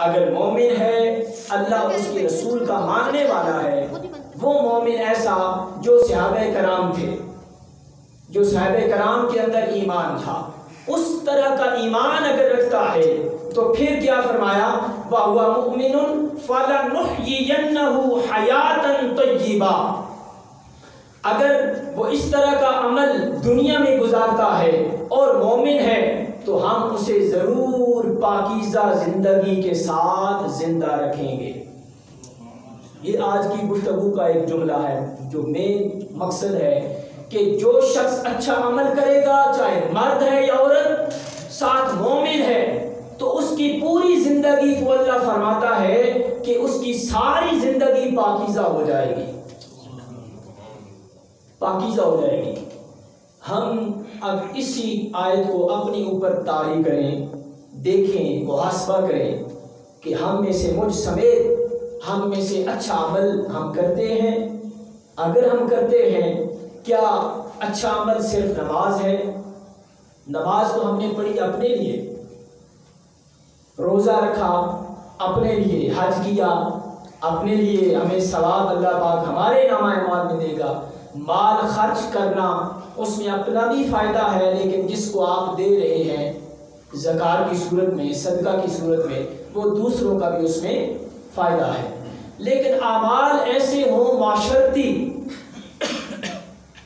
اگر مومن ہے اللہ اس کے رسول کا ماننے والا ہے، وہ مومن ایسا جو صحابہ کرام تھے، جو صحابہ کرام کے اندر ایمان تھا، اس طرح کا ایمان اگر رکھتا ہے تو پھر کیا فرمایا؟ وَهُوَ مُؤْمِنٌ فَلَنُحْيِيَنَّهُ حَيَاةً طَيِّبَةً، اگر وہ اس طرح کا عمل دنیا میں گزارتا ہے اور مومن ہے تو ہم اسے ضرور پاکیزہ زندگی کے ساتھ زندہ رکھیں گے۔ یہ آج کی گفتگو کا ایک جملہ ہے، جو مین مقصد ہے کہ جو شخص اچھا عمل کرے گا، چاہے مرد ہے یا عورت، ساتھ مومن ہے، تو اس کی پوری زندگی کو اللہ فرماتا ہے کہ اس کی ساری زندگی پاکیزہ ہو جائے گی، پاکیزہ ہو جائے گی۔ ہم اب اسی آیت کو اپنے اوپر طاری کریں، دیکھیں، محاسبہ کریں کہ ہم میں سے، مجھ سمیت، ہم میں سے اچھا عمل ہم کرتے ہیں؟ اگر ہم کرتے ہیں، کیا اچھا عمل صرف نماز ہے؟ نماز تو ہم نے پڑھی اپنے لیے، روزہ رکھا اپنے لیے، حج کیا اپنے لیے، ہمیں ثواب اللہ پاک ہمارے نامہ اعمال میں دے گا۔ مال خرچ کرنا، اس میں اپنا بھی فائدہ ہے، لیکن جس کو آپ دے رہے ہیں زکوٰۃ کی صورت میں، صدقہ کی صورت میں، وہ دوسروں کا بھی اس میں فائدہ ہے۔ لیکن اعمال ایسے ہوں معاشرتی،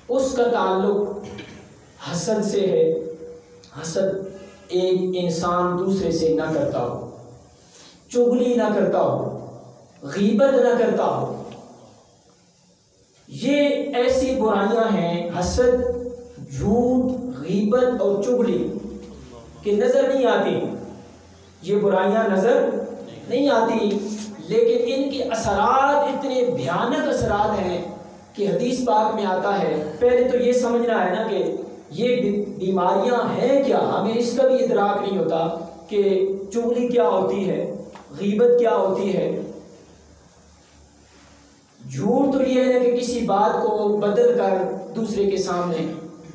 اس کا تعلق حسد سے ہے، حسد ایک انسان دوسرے سے نہ کرتا ہو، چغلی نہ کرتا ہو، غیبت نہ کرتا ہو، یہ ایسی برائیاں ہیں، حسد، جھوٹ، غیبت اور چغلی کہ نظر نہیں آتی، یہ برائیاں نظر نہیں آتی، لیکن ان کے اثرات اتنے بھیانک اثرات ہیں کہ حدیث پاک میں آتا ہے۔ پہلے تو یہ سمجھنا ہے نا کہ یہ بیماریاں ہیں کیا، ہمیں اس کا بھی ادراک نہیں ہوتا کہ چغلی کیا ہوتی ہے، غیبت کیا ہوتی ہے۔ جھوٹ تو یہ ہے کہ کسی بات کو بدل کر دوسرے کے سامنے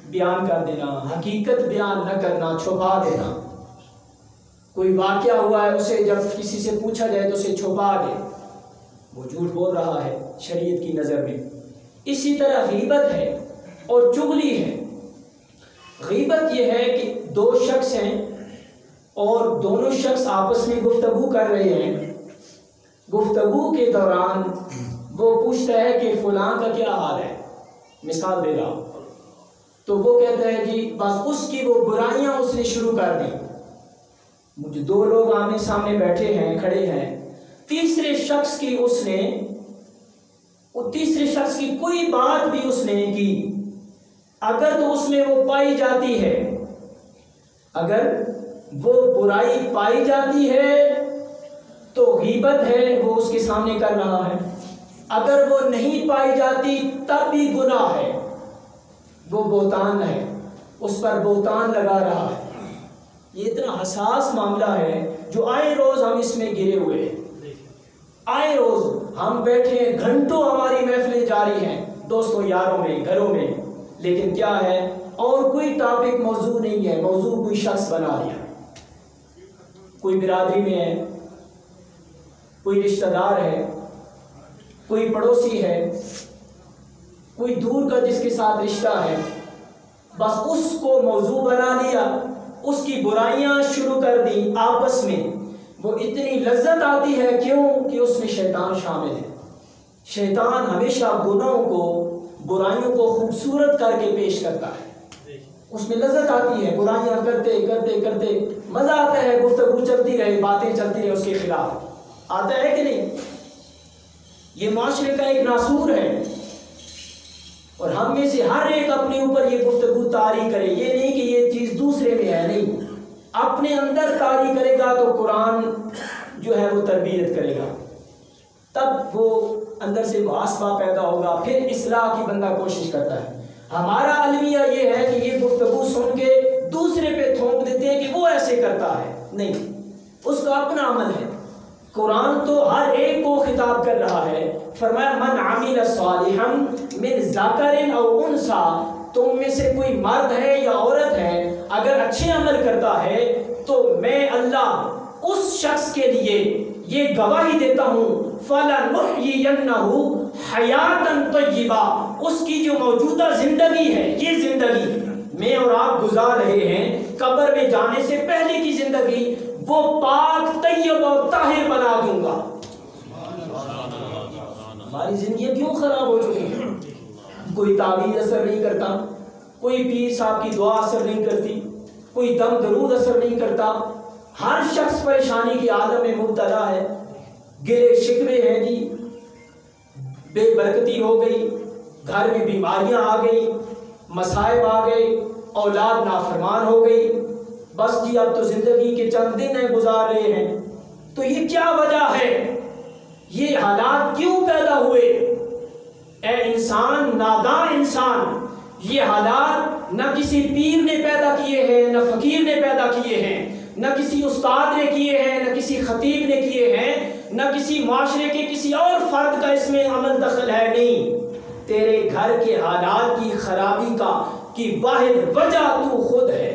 بیان کر دینا، حقیقت بیان نہ کرنا، چھپا دینا۔ کوئی واقعہ ہوا ہے، اسے جب کسی سے پوچھا جائے تو اسے چھپا دے، وہ جھوٹ بول رہا ہے شریعت کی نظر میں۔ اسی طرح غیبت ہے اور چغلی ہے۔ غیبت یہ ہے کہ دو شخص ہیں اور دونوں شخص آپس میں گفتگو کر رہے ہیں، گفتگو کے دوران وہ پوچھتا ہے کہ فلاں کا کیا حال ہے، مثال دے رہا ہوں، تو وہ کہتا ہے جی بس اس کی وہ برائیاں اس نے شروع کر دی۔ مجھے دو لوگ آمنے سامنے بیٹھے ہیں، کھڑے ہیں، تیسرے شخص کی کوئی بات بھی اس نے کی، اگر تو اس میں وہ پائی جاتی ہے، اگر وہ برائی پائی جاتی ہے تو غیبت ہے، وہ اس کے سامنے کر رہا ہے، اگر وہ نہیں پائی جاتی تب بھی گناہ ہے، وہ بہتان ہے، اس پر بہتان لگا رہا ہے۔ یہ اتنا حساس معاملہ ہے جو آئے روز ہم اس میں گرے ہوئے ہیں، آئے روز ہم بیٹھے ہیں، گھنٹوں ہماری محفلیں جاری ہیں دوستوں یاروں میں، گھروں میں، لیکن کیا ہے، اور کوئی ٹاپک موضوع نہیں ہے، موضوع کوئی شخص بنا لیا، کوئی برادری میں ہے، کوئی رشتہ دار ہے، کوئی پڑوسی ہے، کوئی دور کا جس کے ساتھ رشتہ ہے، بس اس کو موضوع بنا لیا، اس کی برائیاں شروع کر دی آپس میں۔ وہ اتنی لذت آتی ہے، کیوں کہ اس میں شیطان شامل ہے۔ شیطان ہمیشہ گناہوں کو، برائیوں کو خوبصورت کر کے پیش کرتا ہے، اس میں لذت آتی ہے، برائیاں کرتے کرتے کرتے مزہ آتا ہے، گفتگو چلتی رہے، باتیں چلتی رہے اس کے خلاف، آتا ہے کہ نہیں؟ یہ معاشرے کا ایک ناسور ہے، اور ہم میں سے ہر ایک اپنے اوپر یہ گفتگو طاری کرے، یہ نہیں کہ یہ چیز دوسرے میں ہے، نہیں، اپنے اندر طاری کرے گا تو قرآن جو ہے وہ تربیت کرے گا، تب وہ اندر سے محاسبہ پیدا ہوگا، پھر اصلاح کی بندہ کوشش کرتا ہے۔ ہمارا المیہ یہ ہے کہ یہ گفتگو سن کے دوسرے پہ تھوپ دیتے ہیں کہ وہ ایسے کرتا ہے، نہیں، اس کا اپنا عمل ہے۔ قرآن تو ہر ایک کو خطاب کر رہا ہے، فرمایا من عمل صالحا من ذکر او انثی، تم میں سے کوئی مرد ہے یا عورت ہے، اگر اچھے عمل کرتا ہے تو میں اللہ اس شخص کے لیے یہ گواہی دیتا ہوں فَلَنُحْيِيَنَّهُ حَيَاتًا طَيِّبَةً، اس کی جو موجودہ زندگی ہے، یہ زندگی میں اور آپ گزار رہے ہیں، قبر میں جانے سے پہلے کی زندگی وہ پاک طیب اور طاہر بنا دوں گا۔ ہماری زندگی کیوں خراب ہو چکی ہے؟ کوئی تعویذ اثر نہیں کرتا، کوئی پیر صاحب کی دعا اثر نہیں کرتی، کوئی دم درود اثر نہیں کرتا، ہر شخص پریشانی کے عالم میں مبتلا ہے، گلے شکوے ہیں جی، بے برکتی ہو گئی، گھر میں بیماریاں آ گئی، مصائب آ گئے، اولاد نافرمان ہو گئی، بس جی اب تو زندگی کے چند دن ہیں گزار رہے ہیں۔ تو یہ کیا وجہ ہے؟ یہ حالات کیوں پیدا ہوئے؟ اے انسان، نادان انسان، یہ حالات نہ کسی پیر نے پیدا کیے ہیں، نہ فقیر نے پیدا کیے ہیں، نہ کسی استاد نے کیے ہیں، نہ کسی خطیب نے کیے ہیں، نہ کسی معاشرے کے کسی اور فرد کا اس میں عمل دخل ہے، نہیں۔ تیرے گھر کے حالات کی خرابی کی واحد وجہ تو خود ہے،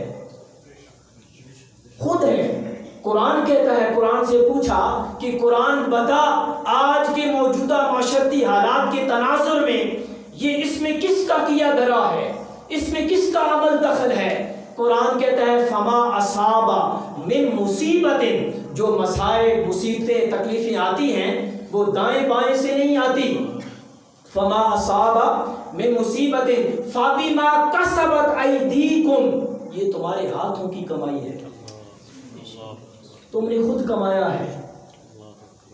خود ہے۔ قرآن کہتا ہے، قرآن سے پوچھا کہ قرآن بتا آج کے موجودہ معاشرتی حالات کے تناظر میں یہ اس میں کس کا کیا دھرا ہے، اس میں کس کا عمل دخل ہے؟ قرآن کہتا ہے فما اصاب من مصیبت، جو مسائب، مصیبتیں، تکلیفیں آتی ہیں وہ دائیں بائیں سے نہیں آتی۔ فما اصاب من مصیبت فبما کسبت ایدیکم، یہ تمہارے ہاتھوں کی کمائی ہے، تم نے خود کمایا ہے،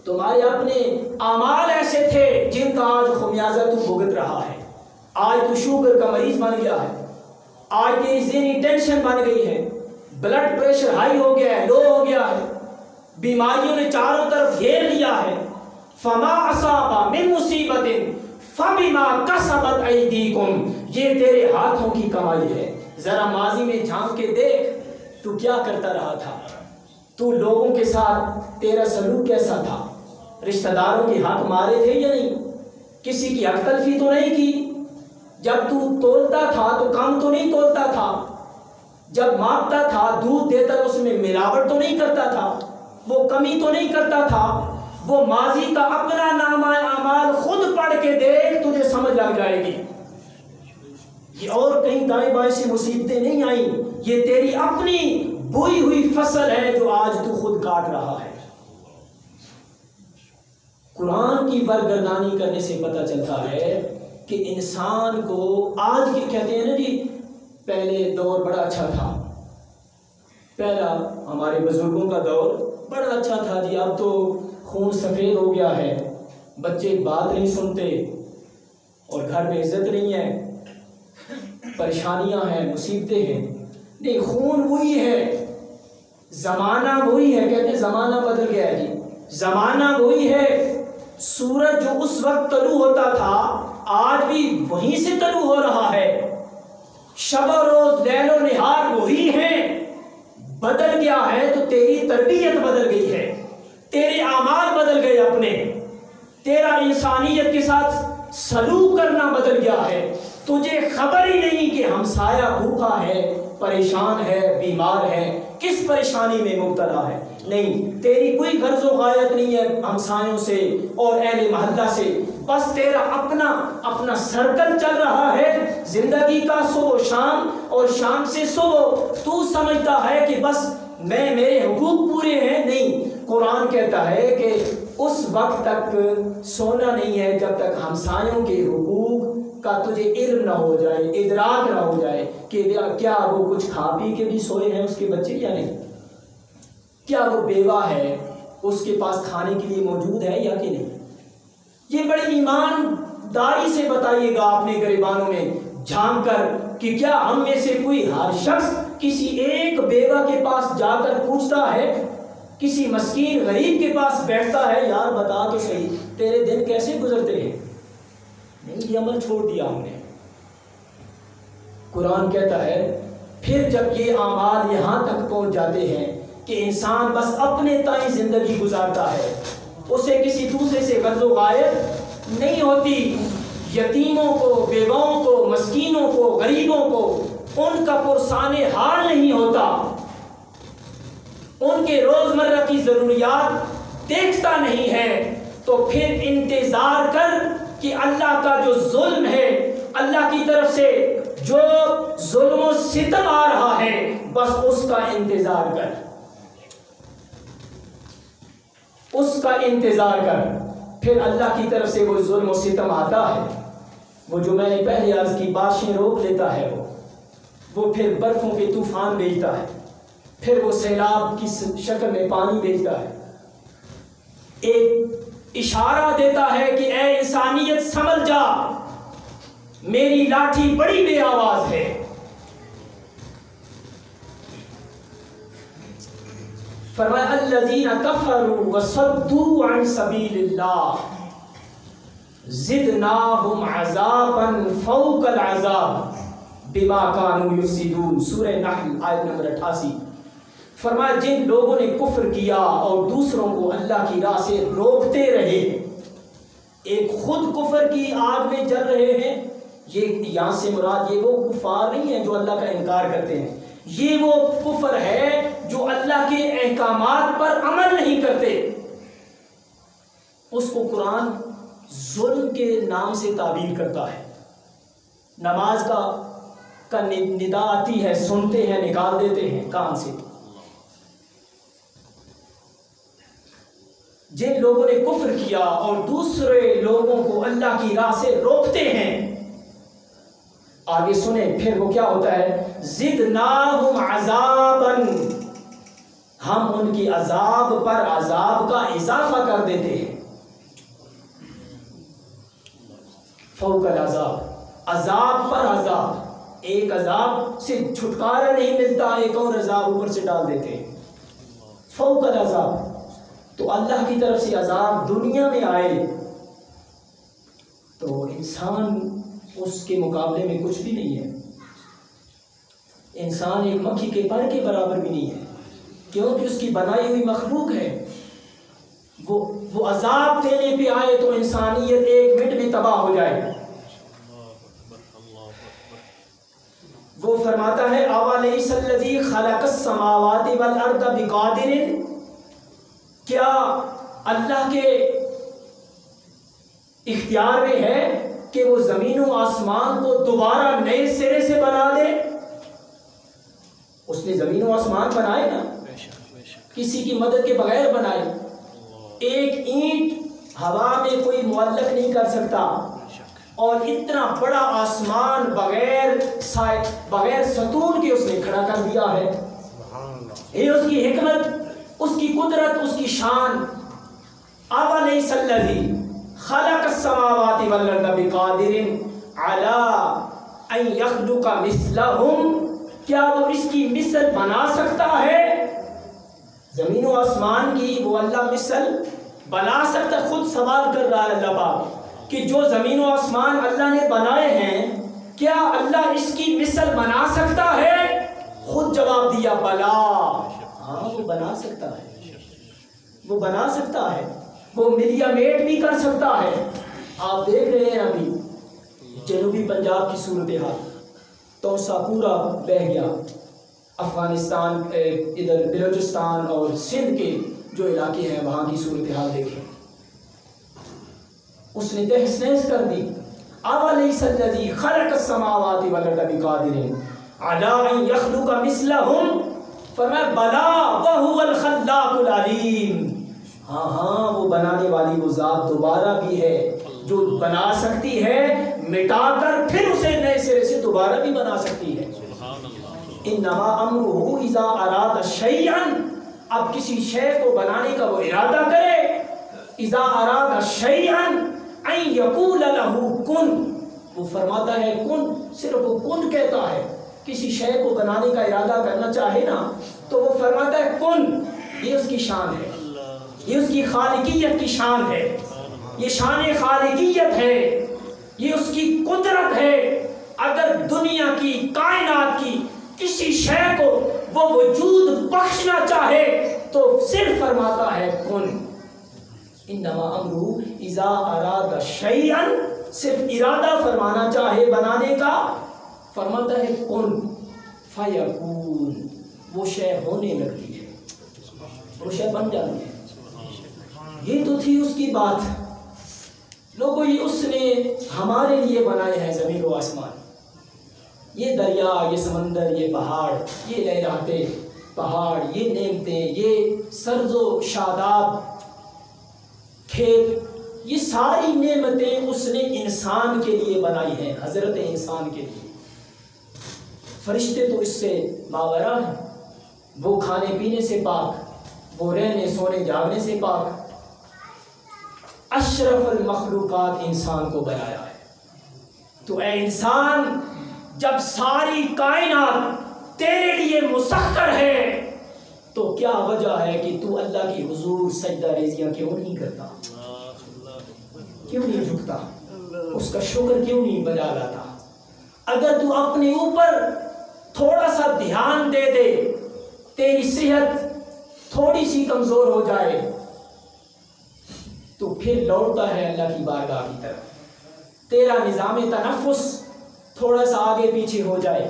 تمہارے اپنے اعمال ایسے تھے جن کا آج خمیازہ تو بھگت رہا ہے۔ آج تو شوگر کا مریض بن گیا ہے، آج تیری ذہنی ٹینشن بن گئی ہے، بلڈ پریشر ہائی ہو گیا ہے، لو ہو گیا ہے، بیماریوں نے چاروں طرف گھیر لیا ہے۔ فما اصاب من مصیبت فبما کسبت ایدیکم، یہ تیرے ہاتھوں کی کمائی ہے۔ ذرا ماضی میں جھانک کے دیکھ، تو کیا کرتا رہا تھا؟ تو لوگوں کے ساتھ تیرا سلوک کیسا تھا؟ رشتہ داروں کے حق مارے تھے یا نہیں؟ کسی کی حق تلفی تو نہیں کی؟ جب تو تولتا تھا تو کم تو نہیں تولتا تھا؟ جب ماپتا تھا، دودھ دیتا اس میں ملاوٹ تو نہیں کرتا تھا؟ وہ کمی تو نہیں کرتا تھا؟ وہ ماضی کا اپنا نامہ اعمال خود پڑھ کے دیکھ، تجھے سمجھ لگ جائے گی۔ یہ اور کہیں دائیں بائیں سے مصیبتیں نہیں آئیں، یہ تیری اپنی بوئی ہوئی فصل ہے جو آج تو خود کاٹ رہا ہے۔ قرآن کی برگردانی کرنے سے پتہ چلتا ہے کہ انسان کو آج کے کہتے ہیں نا جی پہلے دور بڑا اچھا تھا، پہلا ہمارے بزرگوں کا دور بڑا اچھا تھا جی، اب تو خون سفید ہو گیا ہے، بچے بات نہیں سنتے اور گھر میں عزت نہیں ہے، پریشانیاں ہیں، مصیبتیں ہیں۔ نہیں، خون وہی ہے، زمانہ وہی ہے، کہتے ہیں زمانہ بدل گیا ہے جی، زمانہ وہی ہے۔ سورج جو اس وقت طلوع ہوتا تھا آج بھی وہیں سے طلوع ہو رہا ہے، شب و روز، لیل و نہار وہی ہیں۔ بدل گیا ہے تو تیری تربیت بدل گئی ہے، تیرے اعمال بدل گئے اپنے، تیرا انسانیت کے ساتھ سلوک کرنا بدل گیا ہے۔ تجھے خبر ہی نہیں کہ ہمسایہ بھوکا ہے، پریشان ہے، بیمار ہے، کس پریشانی میں مبتلا ہے۔ نہیں، تیری کوئی غرض و غایت نہیں ہے ہمسایوں سے اور اہل محلہ سے، بس تیرا اپنا سرکل چل رہا ہے زندگی کا، صبح و شام اور شام سے صبح۔ تو سمجھتا ہے کہ بس میرے حقوق پورے ہیں، نہیں۔ قرآن کہتا ہے کہ اس وقت تک سونا نہیں ہے جب تک ہمسایوں کے حقوق کا تجھے علم نہ ہو جائے، ادراک نہ ہو جائے کہ کیا وہ کچھ کھا پی کے بھی سوئے ہیں اس کے بچے یا نہیں، کیا وہ بیوہ ہے اس کے پاس کھانے کے لیے موجود ہے یا کہ نہیں۔ یہ بڑی ایمانداری سے بتائیے گا اپنے گریبانوں میں جھانک کر کہ کیا ہم میں سے کوئی ہر شخص کسی ایک بیوہ کے پاس جا کر پوچھتا ہے، کسی مسکین غریب کے پاس بیٹھتا ہے، یار بتا تو صحیح تیرے دن کیسے گزرتے ہیں؟ نہیں، یہ عمل چھوڑ دیا ہم نے۔ قرآن کہتا ہے پھر جب یہ اعمال یہاں تک پہنچ جاتے ہیں کہ انسان بس اپنے تائیں زندگی گزارتا ہے، اسے کسی دوسرے سے غرض و غایت نہیں ہوتی، یتیموں کو، بیواؤں کو، مسکینوں کو، غریبوں کو ان کا پرسان حال نہیں ہوتا، ان کے روزمرہ کی ضروریات دیکھتا نہیں ہے، تو پھر انتظار کر کہ اللہ کا جو ظلم ہے، اللہ کی طرف سے جو ظلم و ستم آ رہا ہے، بس اس کا انتظار کر، اس کا انتظار کر۔ پھر اللہ کی طرف سے وہ ظلم و ستم آتا ہے، وہ جو میں نے پہلے عرض کی بارشیں روک لیتا ہے، وہ پھر برفوں کے طوفان بھیجتا ہے، پھر وہ سیلاب کی شکل میں پانی بھیجتا ہے، ایک اشارہ دیتا ہے کہ اے انسانیت سمجھ جا، میری لاٹھی بڑی بے آواز ہے۔ فرمایا الذین کفروا وصدوا عن سبیل اللہ زدناہم عذابا فوق العذاب بما كانوا یفسدون، سورہ نحل آیت نمبر 88۔ فرمایا جن لوگوں نے کفر کیا اور دوسروں کو اللہ کی راہ سے روکتے رہے، ایک خود کفر کی آگ میں جل رہے ہیں، یہ یہاں سے مراد یہ وہ کفار نہیں ہیں جو اللہ کا انکار کرتے ہیں، یہ وہ کفر ہے جو اللہ کے احکامات پر عمل نہیں کرتے۔ اس کو قرآن ظلم کے نام سے تعبیر کرتا ہے۔ نماز کا ندا آتی ہے، سنتے ہیں، نکال دیتے ہیں کان سے۔ جن لوگوں نے کفر کیا اور دوسرے لوگوں کو اللہ کی راہ سے روکتے ہیں، آگے سنیں پھر وہ کیا ہوتا ہے، زدناہم عذابا، ہم ان کی عذاب پر عذاب کا اضافہ کر دیتے ہیں۔ فوق العذاب، عذاب پر عذاب، ایک عذاب سے چھٹکارا نہیں ملتا، ایک اور عذاب اوپر سے ڈال دیتے ہیں۔ فوق العذاب، تو اللہ کی طرف سے عذاب دنیا میں آئے تو انسان اس کے مقابلے میں کچھ بھی نہیں ہے، انسان ایک مکھی کے پر کے برابر بھی نہیں ہے، کیونکہ اس کی بنائی ہوئی مخلوق ہے۔ وہ عذاب دینے پہ آئے تو انسانیت ایک منٹ میں تباہ ہو جائے۔ وہ فرماتا ہے اولیس الذی خلق السماوات والارض بقادر، کیا اللہ کے اختیار میں ہے کہ وہ زمین و آسمان کو دوبارہ نئے سرے سے بنا دے؟ اس نے زمین و آسمان بنائے نا، کسی کی مدد کے بغیر بنائے۔ ایک اینٹ ہوا میں کوئی معلق نہیں کر سکتا، اور اتنا بڑا آسمان بغیر ستون کے اس نے کھڑا کر دیا ہے۔ یہ اس کی حکمت، اس کی قدرت، اس کی شان۔ اولیس الذی خلق السماوات والارض بقادر علی ان یخلق مثلہم، کیا وہ اس کی مثل بنا سکتا ہے؟ زمین و آسمان کی وہ اللہ مثل بنا سکتا؟ خود سوال کر رہا ہے اللہ پاک کہ جو زمین و آسمان اللہ نے بنائے ہیں، کیا اللہ اس کی مثل بنا سکتا ہے؟ خود جواب دیا بلا، ہاں وہ بنا سکتا ہے، وہ بنا سکتا ہے، وہ ملیا میٹ بھی کر سکتا ہے۔ آپ دیکھ رہے ہیں ابھی جنوبی پنجاب کی صورتحال، توسا پورا بہ گیا، افغانستان ادھر بلوچستان اور سندھ کے جو علاقے ہیں وہاں کی صورتحال دیکھیں، اس نے تہس نہس کر دی۔ اولیس الذی خلق السماوات والارض بقادر علی ان یخلق مثلہم، فرمایا بلا وہو الخلاق العلیم، ہاں وہ بنانے والی وہ ذات دوبارہ بھی ہے جو بنا سکتی ہے، مٹا کر پھر اسے نئے سرے سے دوبارہ بھی بنا سکتی ہے۔ انما امرہ اذا اراد شیئا، اب کسی شے کو بنانے کا وہ ارادہ کرے، اذا اراد شیئا ان یقول لہ کن، وہ فرماتا ہے کن، صرف وہ کن کہتا ہے۔ کسی شے کو بنانے کا ارادہ کرنا چاہے نا تو وہ فرماتا ہے کن، یہ اس کی شان ہے، یہ اس کی خالقیت کی شان ہے، یہ شان خالقیت ہے، یہ اس کی قدرت ہے۔ اگر دنیا کی کائنات کی کسی شے کو وہ وجود بخشنا چاہے تو صرف فرماتا ہے کن۔ انما امرہ اذا اراد شیئا، صرف ارادہ فرمانا چاہے بنانے کا، فرماتا ہے کن فیکون، وہ شے ہونے لگتی ہے۔ روشن بن جاتی ہے۔ یہ تو تھی اس کی بات۔ لوگوں یہ اس نے ہمارے لیے بنائے ہیں زمین و آسمان، یہ دریا، یہ سمندر، یہ پہاڑ، یہ لہراتے پہاڑ، یہ نعمتیں، یہ سرز و شاداب کھیت، یہ ساری نعمتیں اس نے انسان کے لیے بنائی ہیں، حضرت انسان کے لیے۔ فرشتے تو اس سے ماورا ہیں، وہ کھانے پینے سے پاک، وہ رہنے سونے جاگنے سے پاک۔ اشرف المخلوقات انسان کو بنایا ہے۔ تو اے انسان، جب ساری کائنات تیرے لیے مسخر ہے تو کیا وجہ ہے کہ تو اللہ کی حضور سجدہ ریزیاں کیوں نہیں کرتا، کیوں نہیں جھکتا، اس کا شکر کیوں نہیں بجا لاتا؟ اگر تو اپنے اوپر تھوڑا سا دھیان دے دے، تیری صحت تھوڑی سی کمزور ہو جائے تو پھر لوٹتا ہے اللہ کی بارگاہ کی طرف۔ تیرا نظام تنفس تھوڑا سا آگے پیچھے ہو جائے،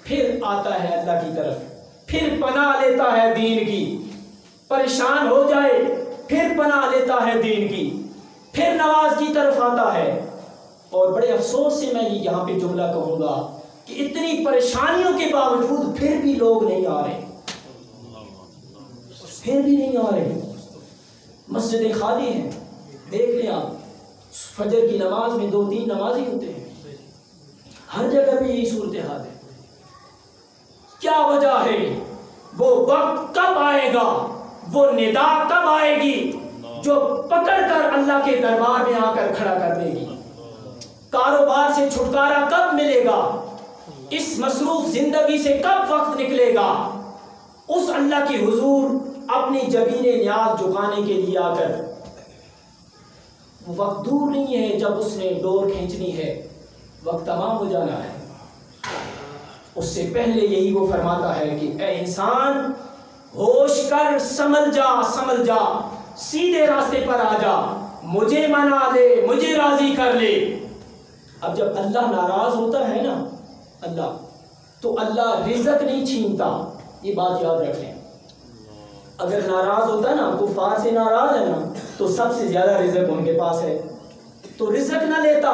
پھر آتا ہے اللہ کی طرف، پھر پناہ لیتا ہے دین کی۔ پریشان ہو جائے، پھر پناہ لیتا ہے دین کی، پھر نماز کی طرف آتا ہے۔ اور بڑے افسوس سے میں یہاں پہ جملہ کہوں گا کہ اتنی پریشانیوں کے باوجود پھر بھی لوگ نہیں آ رہے، پھر بھی نہیں آ رہے۔ مسجدیں خالی ہیں، دیکھ لیں آپ، فجر کی نماز میں 2-3 نمازی ہوتے ہیں، ہر جگہ پہ یہی صورتحال ہے۔ کیا وجہ ہے؟ وہ وقت کب آئے گا، وہ ندا کب آئے گی جو پکڑ کر اللہ کے دربار میں آ کر کھڑا کر دے گی؟ کاروبار سے چھٹکارا کب ملے گا؟ اس مصروف زندگی سے کب وقت نکلے گا؟ اس اللہ کی حضور اپنی جبین نیاز جھکانے کے لیے آ کر، وہ وقت دور نہیں ہے جب اس نے ڈور کھینچنی ہے، وقت تمام ہو جانا ہے۔ اس سے پہلے یہی وہ فرماتا ہے کہ اے انسان، ہوش کر، سمجھ جا، سمجھ جا، سیدھے راستے پر آ جا، مجھے منا لے، مجھے راضی کر لے۔ اب جب اللہ ناراض ہوتا ہے نا اللہ، تو اللہ رزق نہیں چھینتا، یہ بات یاد رکھ لیں۔ اگر ناراض ہوتا ہے نا، کفار سے ناراض ہے نا، تو سب سے زیادہ رزق ان کے پاس ہے، تو رزق نہ لیتا،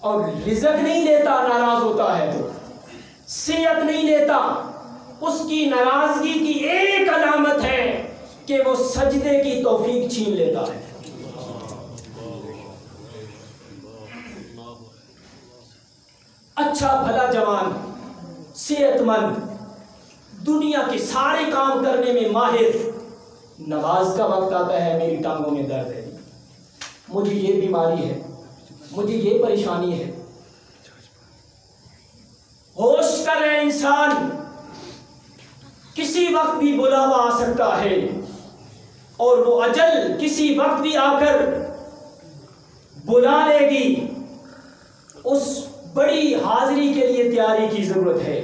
اور رزق نہیں لیتا ناراض ہوتا ہے تو صحت نہیں لیتا۔ اس کی ناراضگی کی ایک علامت ہے کہ وہ سجدے کی توفیق چھین لیتا ہے۔ اچھا بھلا جوان، صحت مند، دنیا کے سارے کام کرنے میں ماہر، نماز کا وقت آتا ہے میری ٹانگوں میں درد ہے، مجھے یہ بیماری ہے، مجھے یہ پریشانی ہے۔ ہوش کر رہے انسان، کسی وقت بھی بلاوا آ سکتا ہے، اور وہ اجل کسی وقت بھی آ کر بلا لے گی۔ اس بڑی حاضری کے لیے تیاری کی ضرورت ہے۔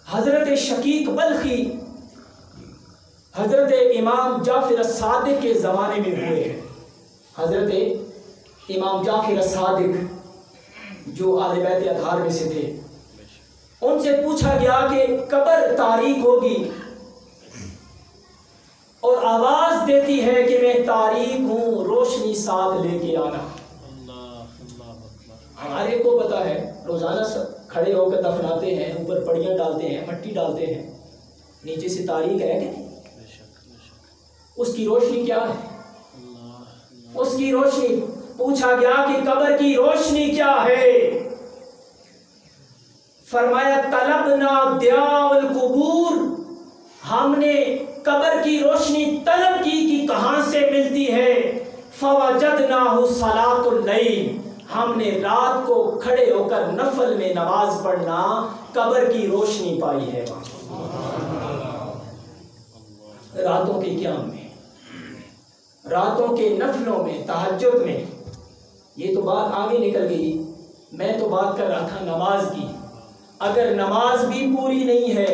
حضرت شقیق بلخی حضرت امام جعفر الصادق کے زمانے میں ہوئے ہیں۔ حضرت امام جعفر الصادق جو اہل بیت اطہار میں سے تھے، ان سے پوچھا گیا کہ قبر تاریک ہوگی اور آواز دیتی ہے کہ میں تاریک ہوں، روشنی ساتھ لے کے آنا۔ ہمارے کو پتا ہے، روزانہ کھڑے ہو کر دفناتے ہیں، اوپر پڑیاں ڈالتے ہیں، مٹی ڈالتے ہیں، نیچے سے تاریک ہے کہ اس کی روشنی کیا ہے؟ اس کی روشنی، پوچھا گیا کہ قبر کی روشنی کیا ہے؟ فرمایا طلبنا ضیاء القبور، ہم نے قبر کی روشنی طلب کی کہ کہاں سے ملتی ہے۔ فوجدناہ صلاۃ اللیل، ہم نے رات کو کھڑے ہو کر نفل میں نماز پڑھنا قبر کی روشنی پائی ہے۔ راتوں کے قیام میں، راتوں کے نفلوں میں، تہجد میں، یہ تو بات آگے نکل گئی۔ میں تو بات کر رہا تھا نماز کی۔ اگر نماز بھی پوری نہیں ہے،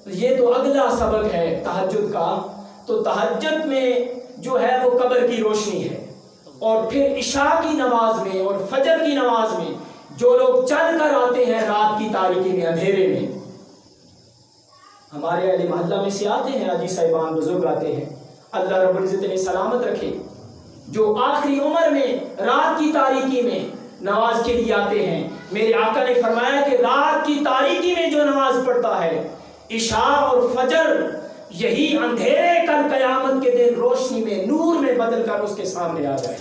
یہ تو اگلا سبق ہے تہجد کا، تو تہجد میں جو ہے وہ قبر کی روشنی ہے۔ اور پھر عشاء کی نماز میں اور فجر کی نماز میں جو لوگ چل کر آتے ہیں رات کی تاریکی میں، اندھیرے میں، ہمارے اہل محلہ میں سے آتے ہیں حاجی صاحبان بزرگ آتے ہیں، اللہ رب العزت نے سلامت رکھے، جو آخری عمر میں رات کی تاریکی میں نماز کے لیے آتے ہیں۔ میرے آقا نے فرمایا کہ رات کی تاریکی میں جو نماز پڑھتا ہے، عشاء اور فجر، یہی اندھیرے کل قیامت کے دن روشنی میں، نور میں بدل کر اس کے سامنے آ جائے۔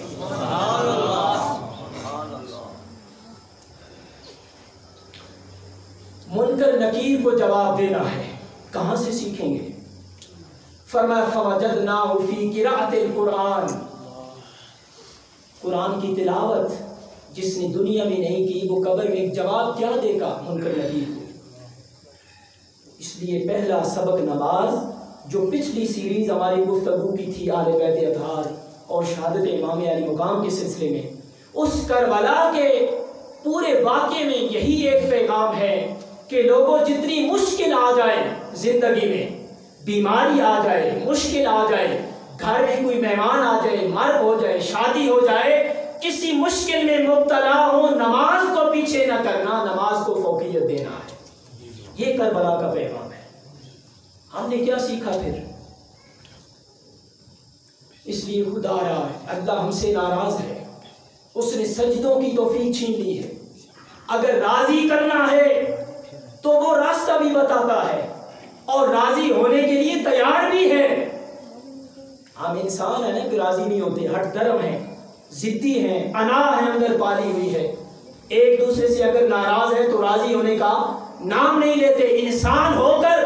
منکر نکیر کو جواب دینا ہے، کہاں سے سیکھیں گے؟ فرمایا فَوَجَدْنَاهُ فِي قِرَاءَةِ الْقُرْآنِ، قرآن کی تلاوت جس نے دنیا میں نہیں کی، وہ قبر میں ایک جواب کیا دے گا منکر نکیر کو؟ اس لیے پہلا سبق نماز، جو پچھلی سیریز ہماری گفتگو کی تھی اہل بیت اطہار اور شہادت امام علی مقام کے سلسلے میں، اس کربلا کے پورے واقعے میں یہی ایک پیغام ہے کہ لوگوں جتنی مشکل آ جائے زندگی میں، بیماری آ جائے، مشکل آ جائے، گھر میں کوئی مہمان آ جائے، مرگ ہو جائے، شادی ہو جائے، کسی مشکل میں مبتلا ہو، نماز کو پیچھے نہ کرنا، نماز کو فوقیت دینا ہے۔ یہ کربلا کا پیغام ہے۔ ہم نے کیا سیکھا پھر؟ اس لیے خدا رہا ہے، اللہ ہم سے ناراض ہے، اس نے سجدوں کی توفیق چھین لی ہے۔ اگر راضی کرنا ہے تو وہ راستہ بھی بتاتا ہے اور راضی ہونے کے لیے تیار بھی ہے۔ ہم انسان ہیں نا کہ راضی نہیں ہوتے، ہٹ درم ہیں، ضدی ہیں، انا ہے اندر پالی ہوئی ہے، ایک دوسرے سے اگر ناراض ہے تو راضی ہونے کا نام نہیں لیتے۔ انسان ہو کر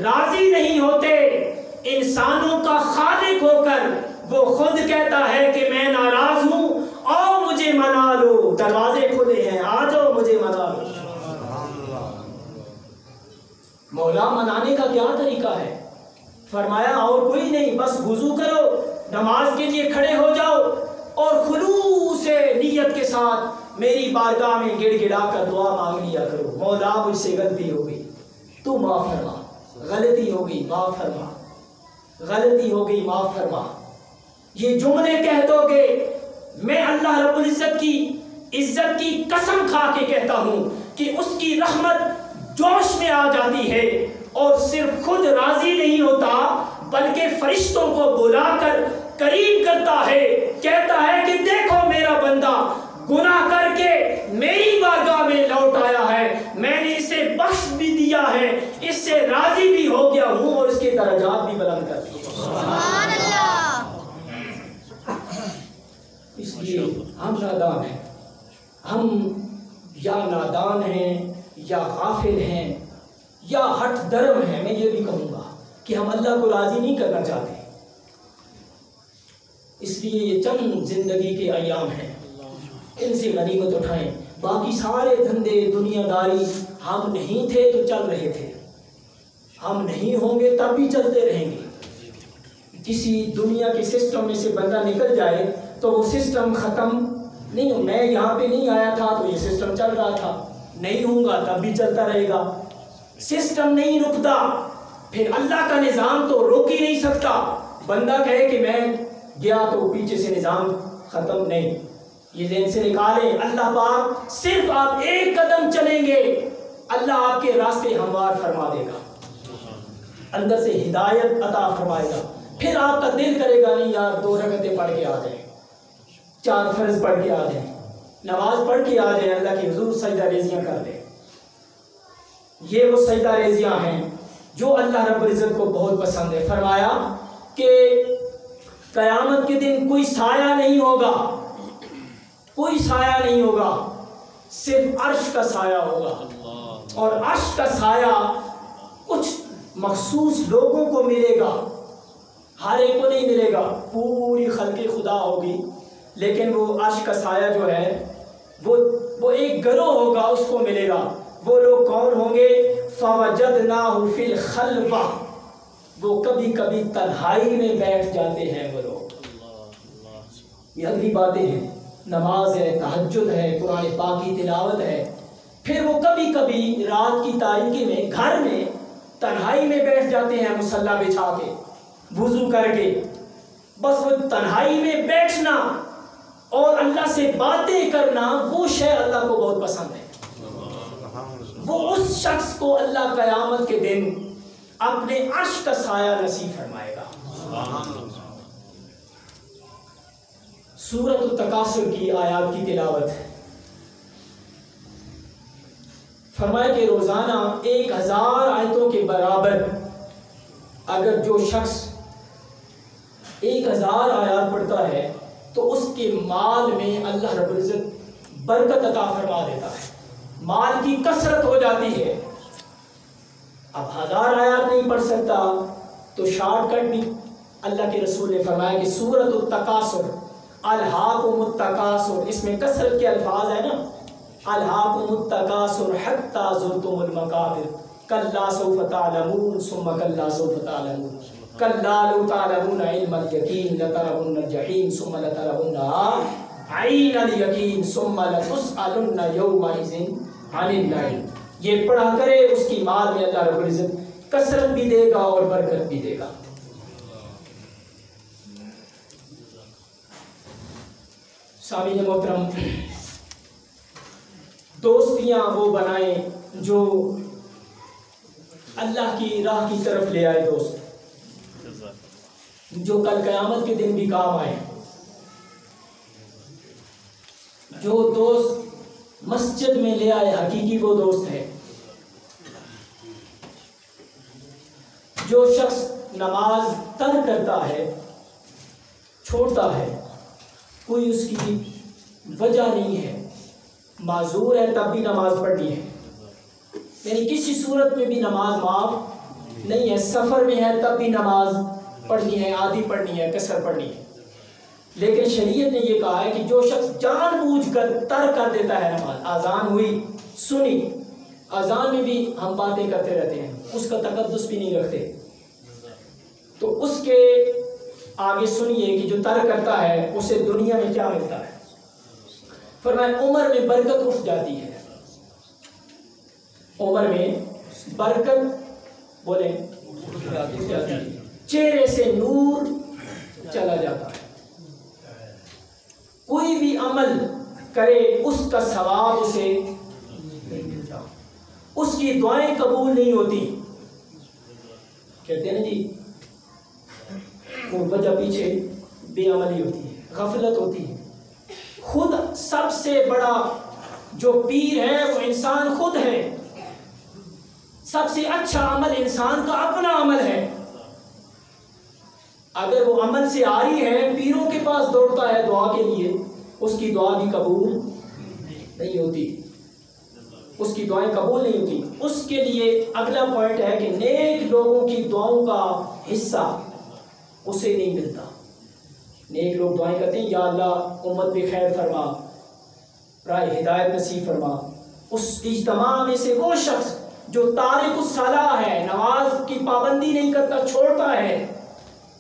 راضی نہیں ہوتے، انسانوں کا خالق ہو کر وہ خود کہتا ہے کہ میں ناراض ہوں، آؤ مجھے منا لو، دروازے کھلے ہیں، آ جاؤ مجھے منا لو۔ مولا منانے کا کیا طریقہ ہے؟ فرمایا اور کوئی نہیں، بس وضو کرو، نماز کے لیے کھڑے ہو جاؤ اور خلوص نیت کے ساتھ میری بارگاہ میں گڑ گڑا کر دعا مانگ لیا کرو، مولا مجھ سے غلطی ہو گئی تو معاف فرما، غلطی ہو گئی معاف فرما، غلطی ہو گئی معاف فرما۔ یہ جملے کہہ دو گے، میں اللہ رب العزت کی عزت کی قسم کھا کے کہتا ہوں کہ اس کی رحمت جوش میں آ جاتی ہے، اور صرف خود راضی نہیں ہوتا بلکہ فرشتوں کو بلا کر قریب کرتا ہے، کہتا ہے کہ دیکھو میرا بندہ گناہ کر کے میری بارگاہ میں لوٹ آیا ہے، میں نے اسے بخش بھی دیا ہے، اس سے راضی بھی ہو گیا ہوں اور اس کے درجات بھی بلند کر دیے۔ سبحان اللہ۔ اس لیے ہم نادان ہیں، ہم یا نادان ہیں یا غافل ہیں یا ہٹ درم ہیں۔ میں یہ بھی کہوں گا کہ ہم اللہ کو راضی نہیں کرنا چاہتے۔ اس لیے یہ چند زندگی کے ایام ہیں، ان سے غنیمت اٹھائیں۔ باقی سارے دھندے دنیا داری ہم نہیں تھے تو چل رہے تھے، ہم نہیں ہوں گے تب بھی چلتے رہیں گے۔ کسی دنیا کے سسٹم میں سے بندہ نکل جائے تو وہ سسٹم ختم نہیں ہو۔ میں یہاں پہ نہیں آیا تھا تو یہ سسٹم چل رہا تھا، نہیں ہوں گا تب بھی چلتا رہے گا۔ سسٹم نہیں رکتا، پھر اللہ کا نظام تو روک ہی نہیں سکتا۔ بندہ کہے کہ میں گیا تو پیچھے سے نظام ختم، نہیں، یہ ذہن سے نکالیں۔ اللہ پاک صرف آپ ایک قدم چلیں گے، اللہ آپ کے راستے ہموار فرما دے گا، اندر سے ہدایت عطا فرمائے گا۔ پھر آپ کا دل کرے گا نہیں یار 2 رکعتیں پڑھ کے آ جائیں، 4 فرض پڑھ کے آ جائیں، نماز پڑھ کے آ جائیں، اللہ کی حضور سجدہ ریزیاں کر دیں۔ یہ وہ سجدہ ریزیاں ہیں جو اللہ رب العزت کو بہت پسند ہے۔ فرمایا کہ قیامت کے دن کوئی سایہ نہیں ہوگا، کوئی سایہ نہیں ہوگا، صرف عرش کا سایہ ہوگا، اور عرش کا سایہ کچھ مخصوص لوگوں کو ملے گا، ہر ایک کو نہیں ملے گا، پوری خلق خدا ہوگی، لیکن وہ عرش کا سایہ جو ہے وہ ایک گروہ ہوگا، اس کو ملے گا۔ وہ لوگ کون ہوں گے؟ فَوَجَدْنَاهُ فِي الْخَلْوَةِ، وہ کبھی کبھی تنہائی میں بیٹھ جاتے ہیں وہ لوگ۔ یہ اگلی باتیں ہیں، نماز ہے، تہجد ہے، قرآن پاک کی تلاوت ہے، پھر وہ کبھی کبھی رات کی تاریکی میں گھر میں تنہائی میں بیٹھ جاتے ہیں، مصلی بچھا کے، وضو کر کے، بس وہ تنہائی میں بیٹھنا اور اللہ سے باتیں کرنا، وہ شے اللہ کو بہت پسند ہے۔ وہ اس شخص کو اللہ قیامت کے دن اپنے عرش کا سایہ نصیب فرمائے گا۔ سورۃ التکاثر کی آیات کی تلاوت فرمایا کہ روزانہ 1000 آیتوں کے برابر اگر جو شخص 1000 آیات پڑھتا ہے تو اس کے مال میں اللہ رب العزت برکت عطا فرما دیتا ہے، مال کی کثرت ہو جاتی ہے۔ اب 1000 آیات نہیں پڑھ سکتا تو شارٹ کٹ بھی اللہ کے رسول نے فرمایا کہ سورۃ التکاثر، الہاکم التکاثر، اس میں کثرت کے الفاظ ہیں نا، الہاکم التکاثر حتی زرتم المقابر، کلا سوف تعلمون ثم کلا سوف تعلمون، کلا لو تعلمون علم الیقین لترون الجحیم ثم لترونها عین الیقین ثم لتسألن یومئذ عن النعیم۔ یہ پڑھا کرے، اس کی مال میں اللہ رب العزت کثرت بھی دے گا اور برکت بھی دے گا۔ سامعین محترم، دوستیاں وہ بنائیں جو اللہ کی راہ کی طرف لے آئے، دوست جو کل قیامت کے دن بھی کام آئے، جو دوست مسجد میں لے آئے حقیقی وہ دوست ہے۔ جو شخص نماز ترک کرتا ہے، چھوڑتا ہے، کوئی اس کی وجہ نہیں ہے، معذور ہے تب بھی نماز پڑھنی ہے، یعنی کسی صورت میں بھی نماز معاف نہیں ہے، سفر میں ہے تب بھی نماز پڑھنی ہے، آدھی پڑھنی ہے، کثر پڑھنی ہے۔ لیکن شریعت نے یہ کہا ہے کہ جو شخص جان بوجھ کر ترک کر دیتا ہے نماز، اذان ہوئی سنی، اذان میں بھی ہم باتیں کرتے رہتے ہیں، اس کا تقدس بھی نہیں رکھتے، تو اس کے آگے سنیے کہ جو ترک کرتا ہے اسے دنیا میں کیا ملتا ہے۔ فرمایا عمر میں برکت اٹھ جاتی ہے، عمر میں برکت بولے اٹھ جاتی ہے، چہرے سے نور چلا جاتا ہے، کوئی بھی عمل کرے اس کا ثواب اسے نہیں ملتا، اس کی دعائیں قبول نہیں ہوتی۔ کہتے ہیں نا جی، وہ وجہ پیچھے بے عملی ہوتی ہے، غفلت ہوتی ہے۔ خود سب سے بڑا جو پیر ہے وہ انسان خود ہے، سب سے اچھا عمل انسان کا اپنا عمل ہے، اگر وہ عمل سے آری ہے، پیروں کے پاس دوڑتا ہے دعا کے لیے، اس کی دعا بھی قبول نہیں ہوتی، اس کی دعائیں قبول نہیں ہوتی۔ اس کے لیے اگلا پوائنٹ ہے کہ نیک لوگوں کی دعاؤں کا حصہ اسے نہیں ملتا۔ نیک لوگ دعائیں کرتے ہیں، یا اللہ امت پہ خیر فرما، راہ ہدایت نصیب فرما۔ اس اجتماع میں سے وہ شخص جو تارک الصلاۃ ہے، نماز کی پابندی نہیں کرتا، چھوڑتا ہے،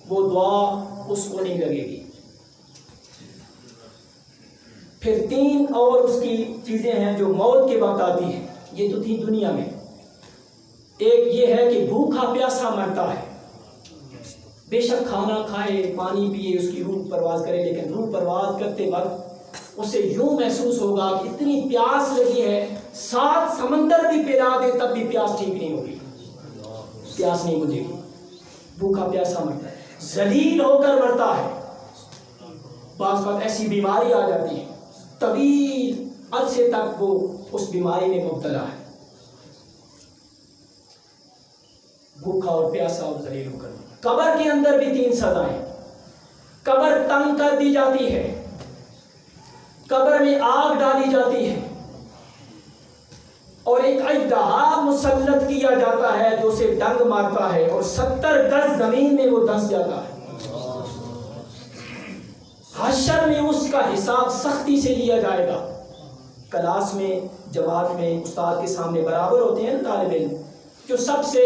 وہ دعا اس کو نہیں لگے گی۔ پھر 3 اور اس کی چیزیں ہیں جو موت کے وقت آتی ہیں، یہ تو تھی دنیا میں۔ ایک یہ ہے کہ بھوکا پیاسا مرتا ہے، بے شک کھانا کھائے، پانی پیے، اس کی روح پرواز کرے، لیکن روح پرواز کرتے وقت اسے یوں محسوس ہوگا کہ اتنی پیاس لگی ہے، 7 سمندر بھی پلا دے تب بھی پیاس ٹھیک نہیں ہوگی، پیاس نہیں بجھے گی، بھوکا پیاسا مرتا ہے، ذلیل ہو کر مرتا ہے۔ بعض وقت ایسی بیماری آ جاتی ہے، طویل عرصے تک وہ اس بیماری میں مبتلا ہے، بھوکا اور پیاسا اور ذلیل ہو کر۔ قبر کے اندر بھی 3 سزائیں، قبر تنگ کر دی جاتی ہے، قبر میں آگ ڈالی جاتی ہے، اور ایک اژدہا مسلط کیا جاتا ہے جو اسے ڈنگ مارتا ہے اور 70 گز زمین میں وہ دھنس جاتا ہے۔ حشر میں اس کا حساب سختی سے لیا جائے گا۔ کلاس میں، جماعت میں استاد کے سامنے برابر ہوتے ہیں نا طالب علم، جو سب سے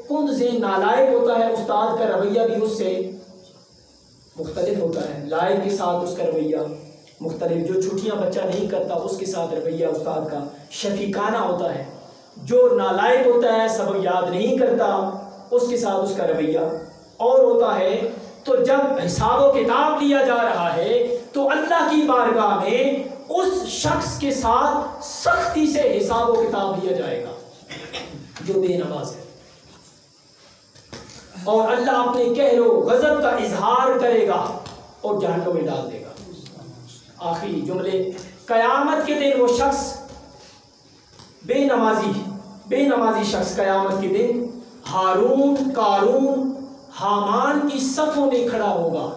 کند ذہن نالائق ہوتا ہے، استاد کا رویہ بھی اس سے مختلف ہوتا ہے، لائق کے ساتھ اس کا رویہ مختلف، جو چھٹیاں بچہ نہیں کرتا اس کے ساتھ رویہ استاد کا شفیقانہ ہوتا ہے، جو نالائق ہوتا ہے، سبق یاد نہیں کرتا، اس کے ساتھ اس کا رویہ اور ہوتا ہے۔ تو جب حساب و کتاب لیا جا رہا ہے تو اللہ کی بارگاہ میں اس شخص کے ساتھ سختی سے حساب و کتاب لیا جائے گا جو بے نماز ہے۔ اور اللہ اپنے قہر و غضب کا اظہار کرے گا اور جہنم میں ڈال دے گا۔ آخری جملے، قیامت کے دن وہ شخص بے نمازی شخص قیامت کے دن ہارون، قارون، حامان کی صفوں میں کھڑا ہوگا۔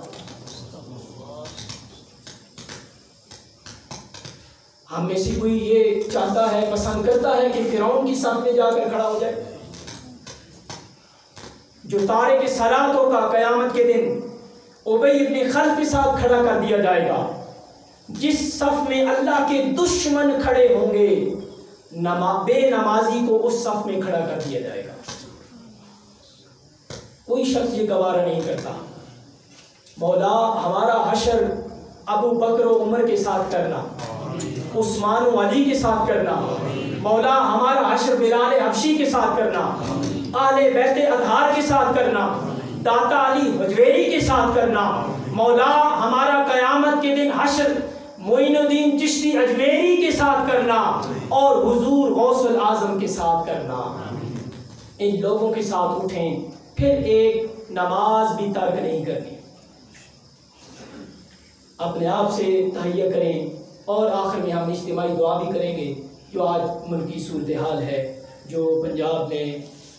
ہم میں سے کوئی یہ چاہتا ہے، پسند کرتا ہے کہ فرعون کی صف میں جا کر کھڑا ہو جائے؟ جو طارق صلاتوں کا قیامت کے دن ابی ابن خلف کے ساتھ کھڑا کر دیا جائے گا، جس صف میں اللہ کے دشمن کھڑے ہوں گے، بے نمازی کو اس صف میں کھڑا کر دیا جائے گا۔ کوئی شخص یہ گوارا نہیں کرتا مولا ہمارا حشر ابو بکر و عمر کے ساتھ کرنا، عثمان و علی کے ساتھ کرنا، مولا ہمارا حشر بلال حبشی کے ساتھ کرنا، اہل بیت اطہار کے ساتھ کرنا، داتا علی حجویری کے ساتھ کرنا، مولا ہمارا قیامت کے دن حشر معین الدین چشتی اجمیری کے ساتھ کرنا اور حضور غوث الاعظم کے ساتھ کرنا۔ ان لوگوں کے ساتھ اٹھیں، پھر ایک نماز بھی ترک نہیں کرنی، اپنے آپ سے تہیہ کریں۔ اور آخر میں ہم اجتماعی دعا بھی کریں گے۔ جو آج ملکی صورتحال ہے، جو پنجاب میں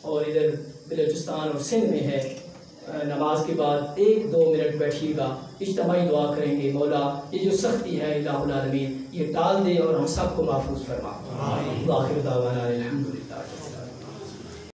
اور ادھر بلوچستان اور سندھ میں ہے، نماز کے بعد 1-2 منٹ بیٹھیے گا، اجتماعی دعا کریں گے۔ مولا یہ جو سختی ہے الہ العالمین یہ ٹال دے اور ہم سب کو محفوظ فرما۔ آخر دعوانا الحمدللہ۔